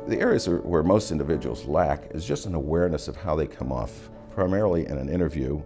The areas where most individuals lack is just an awareness of how they come off, primarily in an interview.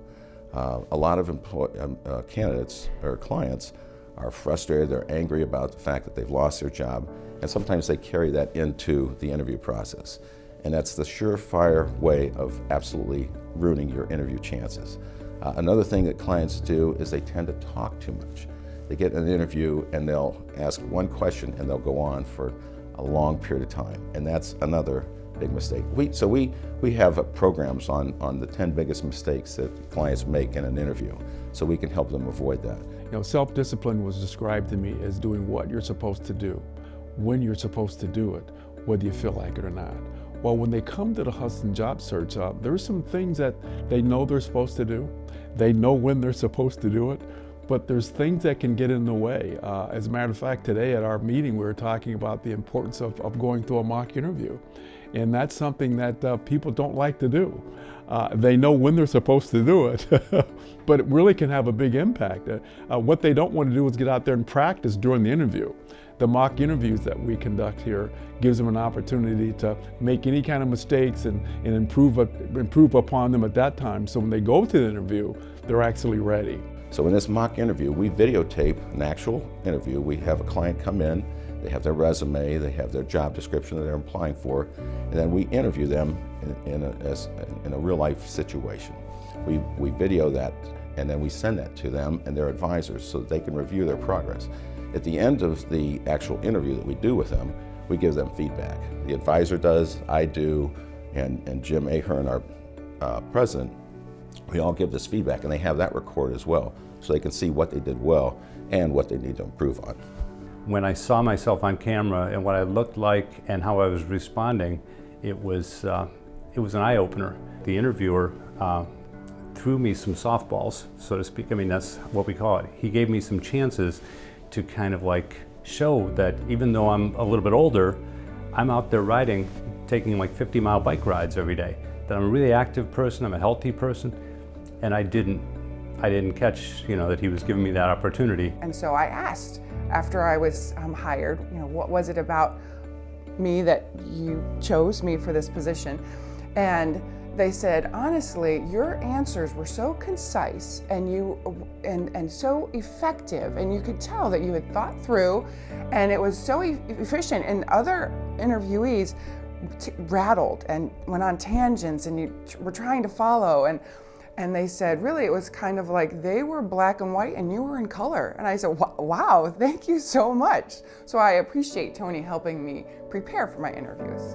A lot of candidates or clients are frustrated, they're angry about the fact that they've lost their job, and sometimes they carry that into the interview process. And that's the surefire way of absolutely ruining your interview chances. Another thing that clients do is they tend to talk too much. They get an interview and they'll ask one question and they'll go on for a long period of time, and that's another big mistake. We have programs on the 10 biggest mistakes that clients make in an interview, so we can help them avoid that. You know, self-discipline was described to me as doing what you're supposed to do, when you're supposed to do it, whether you feel like it or not. Well, when they come to the Hudson job search, there's some things that they know they're supposed to do. They know when they're supposed to do it, but there's things that can get in the way. As a matter of fact, today at our meeting, we were talking about the importance of going through a mock interview. And that's something that people don't like to do. They know when they're supposed to do it, but it really can have a big impact. What they don't want to do is get out there and practice during the interview. The mock interviews that we conduct here gives them an opportunity to make any kind of mistakes and improve upon them at that time. So when they go to the interview, they're actually ready. So in this mock interview, we videotape an actual interview. We have a client come in, they have their resume, they have their job description that they're applying for, and then we interview them in a real life situation. We video that, and then we send that to them and their advisors so that they can review their progress. At the end of the actual interview that we do with them, we give them feedback. The advisor does, I do, and Jim Ahern, our president, we all give this feedback, and they have that recorded as well, so they can see what they did well and what they need to improve on. When I saw myself on camera and what I looked like and how I was responding, it was an eye-opener. The interviewer threw me some softballs, so to speak. I mean, that's what we call it. He gave me some chances to kind of like show that even though I'm a little bit older, I'm out there riding, taking like 50-mile bike rides every day. That I'm a really active person, I'm a healthy person, and I didn't catch, that he was giving me that opportunity. And so I asked, after I was hired, what was it about me that you chose me for this position? And they said, honestly, your answers were so concise and so effective, and you could tell that you had thought through, and it was so efficient. And other interviewees rattled and went on tangents, and you were trying to follow, and they said, really, it was kind of like they were black and white and you were in color. And I said, wow, thank you so much. So I appreciate Tony helping me prepare for my interviews.